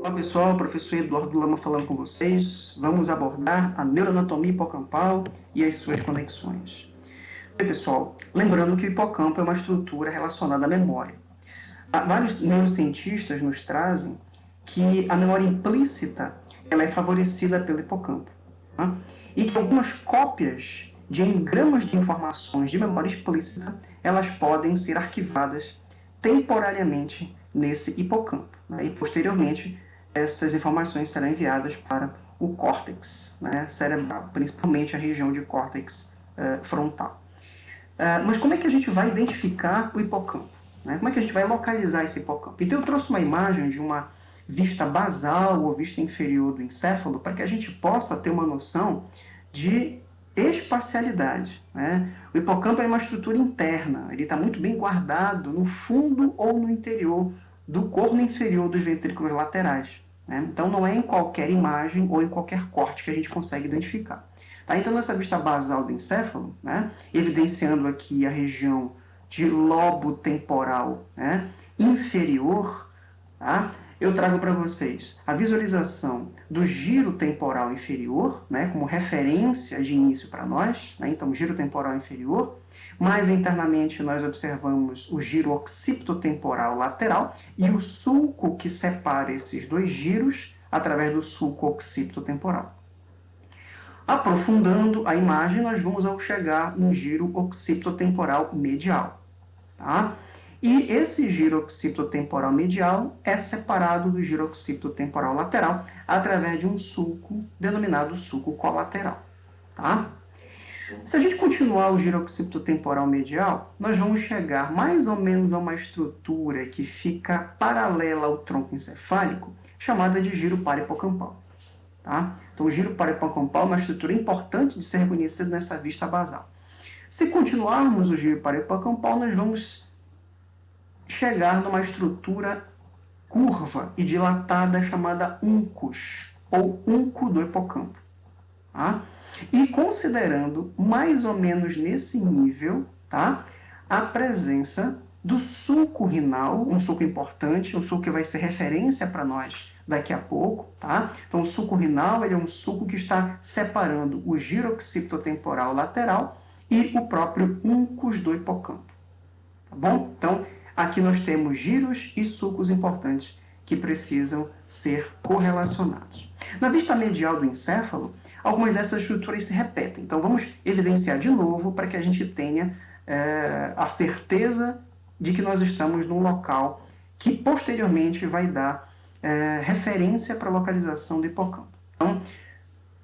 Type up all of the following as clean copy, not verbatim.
Olá pessoal, professor Eduardo Lama falando com vocês. Vamos abordar a neuroanatomia hipocampal e as suas conexões. Bem, pessoal, lembrando que o hipocampo é uma estrutura relacionada à memória. Vários neurocientistas nos trazem que a memória implícita ela é favorecida pelo hipocampo, tá? E que algumas cópias de engramas de informações de memória explícita elas podem ser arquivadas temporariamente nesse hipocampo, né? E posteriormente essas informações serão enviadas para o córtex, né, cerebral, principalmente a região de córtex frontal. Mas como é que a gente vai identificar o hipocampo? Né? Como é que a gente vai localizar esse hipocampo? Então eu trouxe uma imagem de uma vista basal ou vista inferior do encéfalo para que a gente possa ter uma noção de espacialidade. Né? O hipocampo é uma estrutura interna, ele está muito bem guardado no fundo ou no interior do corno inferior dos ventrículos laterais. Né? Então não é em qualquer imagem ou em qualquer corte que a gente consegue identificar. Tá? Então nessa vista basal do encéfalo, né, evidenciando aqui a região de lobo temporal, né, inferior, tá? Eu trago para vocês a visualização do giro temporal inferior, né, como referência de início para nós, né, então giro temporal inferior. Mais internamente nós observamos o giro occipitotemporal lateral e o sulco que separa esses dois giros através do sulco occipitotemporal. Aprofundando a imagem, nós vamos ao chegar no giro occipitotemporal medial. Tá? E esse giro occipitotemporal medial é separado do giro occipitotemporal lateral através de um sulco denominado sulco colateral. Tá? Se a gente continuar o giro occipitotemporal medial, nós vamos chegar mais ou menos a uma estrutura que fica paralela ao tronco encefálico, chamada de giro parahipocampal. Tá? Então, o giro parahipocampal é uma estrutura importante de ser reconhecida nessa vista basal. Se continuarmos o giro parahipocampal, nós vamos chegar numa estrutura curva e dilatada chamada uncus, ou unco do hipocampo. Tá? E considerando mais ou menos nesse nível, tá, a presença do sulco rinal, um sulco importante, um sulco que vai ser referência para nós daqui a pouco, tá? Então, o sulco rinal ele é um sulco que está separando o giro occipitotemporal lateral e o próprio uncus do hipocampo, tá bom? Então, aqui nós temos giros e sulcos importantes que precisam ser correlacionados. Na vista medial do encéfalo, algumas dessas estruturas se repetem. Então, vamos evidenciar de novo para que a gente tenha a certeza de que nós estamos num local que posteriormente vai dar referência para a localização do hipocampo. Então,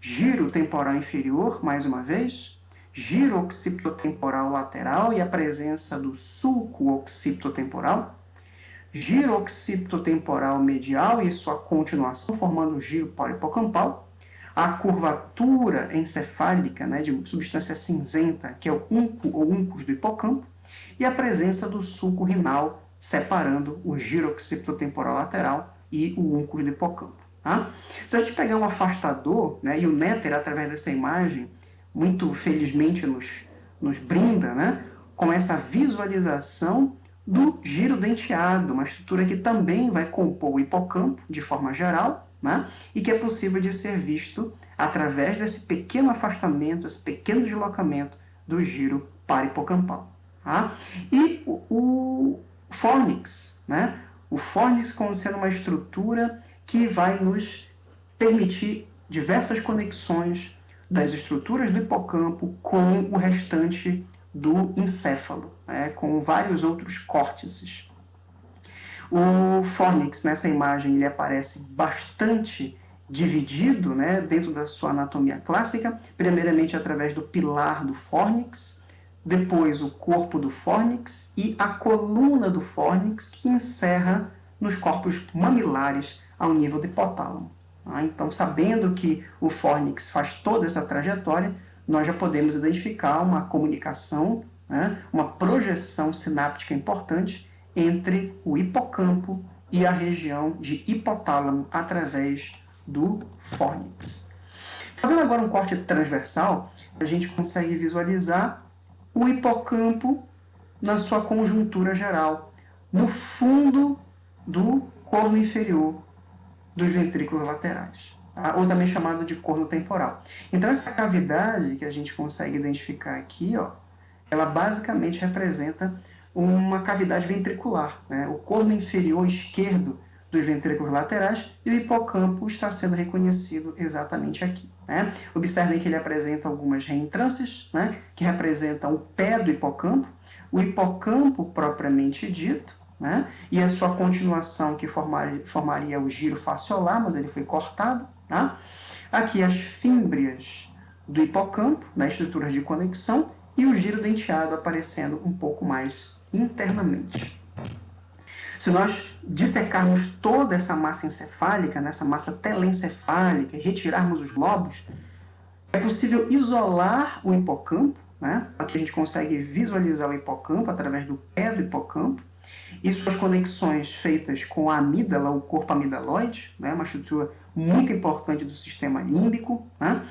giro temporal inferior, mais uma vez, giro occipitotemporal lateral e a presença do sulco occipitotemporal, giro occipitotemporal medial e sua continuação, formando o giro parahipocampal, a curvatura encefálica, né, de substância cinzenta, que é o unco ou uncus do hipocampo, e a presença do sulco rinal, separando o giro occipitotemporal lateral e o uncus do hipocampo. Tá? Se a gente pegar um afastador, né, e o Néter, através dessa imagem, muito felizmente nos brinda, né, com essa visualização do giro denteado, uma estrutura que também vai compor o hipocampo de forma geral, né, e que é possível de ser visto através desse pequeno afastamento, esse pequeno deslocamento do giro parahipocampal. Tá? E o fornix, né? O fornix como sendo uma estrutura que vai nos permitir diversas conexões das estruturas do hipocampo com o restante do encéfalo, né? Com vários outros córtices. O fornix, nessa imagem, ele aparece bastante dividido, né, dentro da sua anatomia clássica, primeiramente através do pilar do fornix, depois o corpo do fornix e a coluna do fornix que encerra nos corpos mamilares ao nível do hipotálamo. Então, sabendo que o fornix faz toda essa trajetória, nós já podemos identificar uma comunicação, né, uma projeção sináptica importante entre o hipocampo e a região de hipotálamo através do fornix. Fazendo agora um corte transversal, a gente consegue visualizar o hipocampo na sua conjuntura geral, no fundo do corno inferior. dos ventrículos laterais, tá? Ou também chamado de corno temporal. Então, essa cavidade que a gente consegue identificar aqui, ó, ela basicamente representa uma cavidade ventricular, né? O corno inferior esquerdo dos ventrículos laterais e o hipocampo está sendo reconhecido exatamente aqui, né? Observem que ele apresenta algumas reentrâncias, né, que representam o pé do hipocampo, o hipocampo propriamente dito, né, e a sua continuação que formaria o giro fasciolar, mas ele foi cortado, tá? Aqui as fímbrias do hipocampo, nas estruturas de conexão, e o giro denteado aparecendo um pouco mais internamente. Se nós dissecarmos toda essa massa encefálica, né, essa massa telencefálica, e retirarmos os lobos, é possível isolar o hipocampo, né? Aqui a gente consegue visualizar o hipocampo através do pé do hipocampo e suas conexões feitas com a amígdala, o corpo amidaloide, né? Uma estrutura muito importante do sistema límbico, né?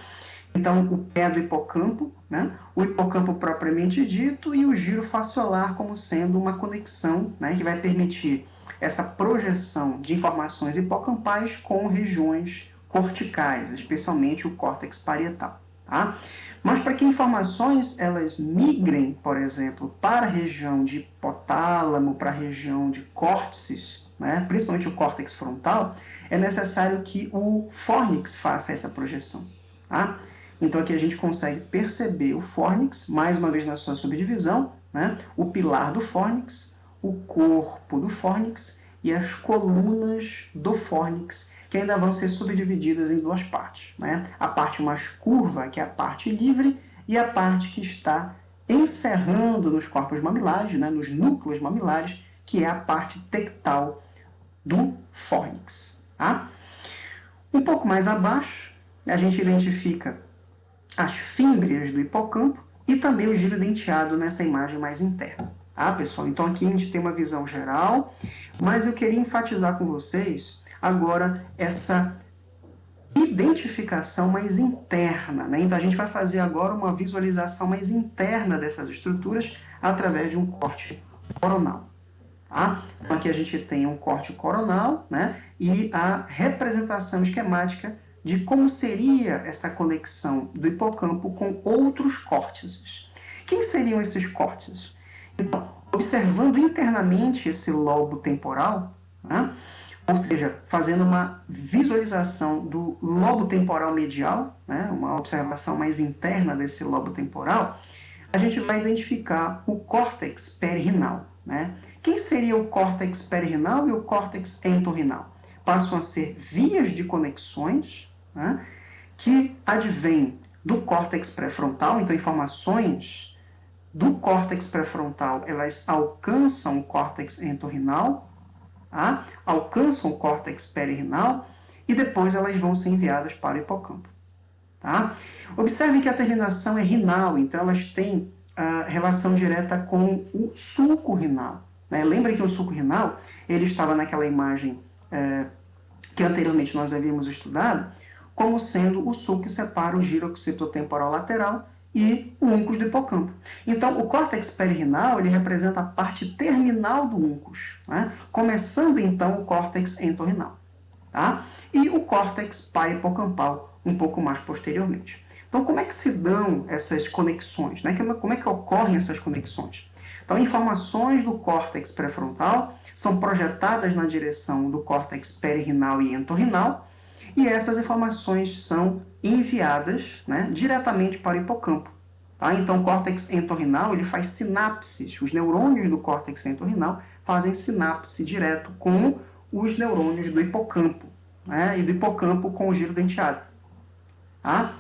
Então, o pé do hipocampo, né? O hipocampo propriamente dito e o giro fasciolar como sendo uma conexão, né, que vai permitir essa projeção de informações hipocampais com regiões corticais, especialmente o córtex parietal. Tá? Mas para que informações elas migrem, por exemplo, para a região de hipotálamo, para a região de córtices, né, principalmente o córtex frontal, é necessário que o fórnix faça essa projeção. Tá? Então aqui a gente consegue perceber o fórnix, mais uma vez na sua subdivisão, né? O pilar do fórnix, o corpo do fórnix e as colunas do fórnix, que ainda vão ser subdivididas em duas partes, né? A parte mais curva, que é a parte livre, e a parte que está encerrando nos corpos mamilares, né? Nos núcleos mamilares, que é a parte tectal do fórnix. Tá? Um pouco mais abaixo, a gente identifica as fímbrias do hipocampo e também o giro denteado nessa imagem mais interna. Tá, pessoal? Então aqui a gente tem uma visão geral, mas eu queria enfatizar com vocês agora essa identificação mais interna, né? Então a gente vai fazer agora uma visualização mais interna dessas estruturas através de um corte coronal. Tá? Então aqui a gente tem um corte coronal, né? E a representação esquemática de como seria essa conexão do hipocampo com outros córtices. Quem seriam esses córtices? Então, observando internamente esse lobo temporal, né? Ou seja, fazendo uma visualização do lobo temporal medial, né? Uma observação mais interna desse lobo temporal, a gente vai identificar o córtex perirenal, né? Quem seria o córtex perirenal e o córtex entorrinal? Passam a ser vias de conexões, né, que advêm do córtex pré-frontal. Então, informações do córtex pré-frontal, elas alcançam o córtex entorrinal, tá? Alcançam o córtex perirenal e depois elas vão ser enviadas para o hipocampo. Tá? Observe que a terminação é renal, então elas têm relação direta com o sulco renal. Né? Lembra que o sulco renal ele estava naquela imagem que anteriormente nós havíamos estudado, como sendo o sulco que separa o giro occipitotemporal lateral e o uncus do hipocampo. Então, o córtex perirenal ele representa a parte terminal do uncus, né? Começando então o córtex entorrinal. Tá? E o córtex parihipocampal um pouco mais posteriormente. Então, como é que se dão essas conexões? Né? Como é que ocorrem essas conexões? Então, informações do córtex pré-frontal são projetadas na direção do córtex perirenal e entorrinal, e essas informações são enviadas, né, diretamente para o hipocampo. Tá? Então, o córtex entorrinal ele faz sinapses. Os neurônios do córtex entorrinal fazem sinapse direto com os neurônios do hipocampo, né, e do hipocampo com o giro denteado. Tá?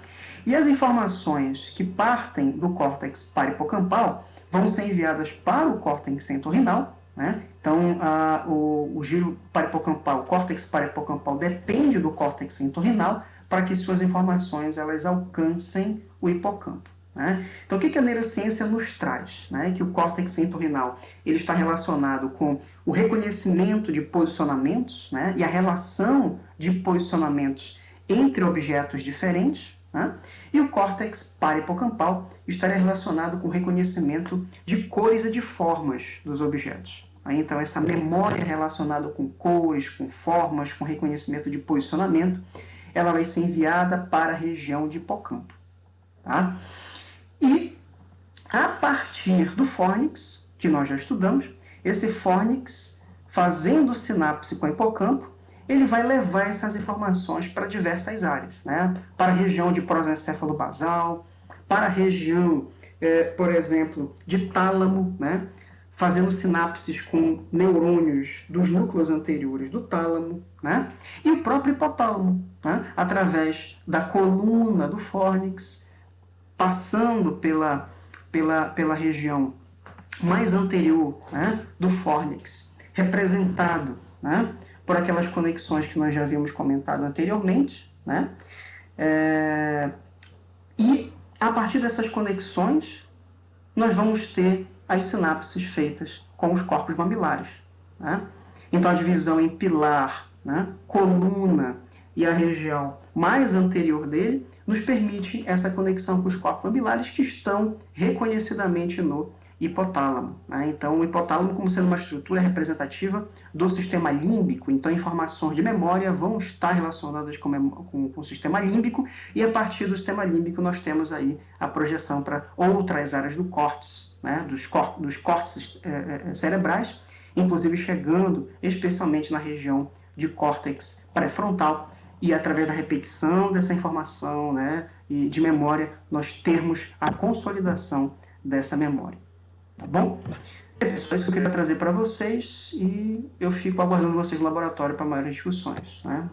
E as informações que partem do córtex parihipocampal vão ser enviadas para o córtex entorrinal, né? Então, o giro parihipocampal, o córtex parihipocampal depende do córtex entorrinal para que suas informações elas alcancem o hipocampo. Né? Então, o que a neurociência nos traz? Né? Que o córtex entorrinal ele está relacionado com o reconhecimento de posicionamentos, né? E a relação de posicionamentos entre objetos diferentes, né? E o córtex parihipocampal estaria relacionado com o reconhecimento de cores e de formas dos objetos. Então, essa memória relacionada com cores, com formas, com reconhecimento de posicionamento, ela vai ser enviada para a região de hipocampo. Tá? E, a partir do fórnix, que nós já estudamos, esse fórnix, fazendo sinapse com o hipocampo, ele vai levar essas informações para diversas áreas, né? Para a região de prosencéfalo basal, para a região, por exemplo, de tálamo, né? Fazendo sinapses com neurônios dos núcleos anteriores do tálamo, né? E o próprio hipotálamo, né? Através da coluna do fórnix, passando pela região mais anterior, né? Do fórnix, representado, né? Por aquelas conexões que nós já havíamos comentado anteriormente, né? E a partir dessas conexões, nós vamos ter as sinapses feitas com os corpos mamilares, né? Então, a divisão em pilar, né, coluna e a região mais anterior dele nos permite essa conexão com os corpos mamilares que estão reconhecidamente no hipotálamo, né? Então, o hipotálamo, como sendo uma estrutura representativa do sistema límbico, então informações de memória vão estar relacionadas com o sistema límbico, e a partir do sistema límbico nós temos aí a projeção para outras áreas do córtex, né? dos córtices cerebrais, inclusive chegando especialmente na região de córtex pré-frontal, e através da repetição dessa informação, né, e de memória, nós termos a consolidação dessa memória. Tá bom? É isso que eu queria trazer para vocês, e eu fico aguardando vocês no laboratório para maiores discussões, né?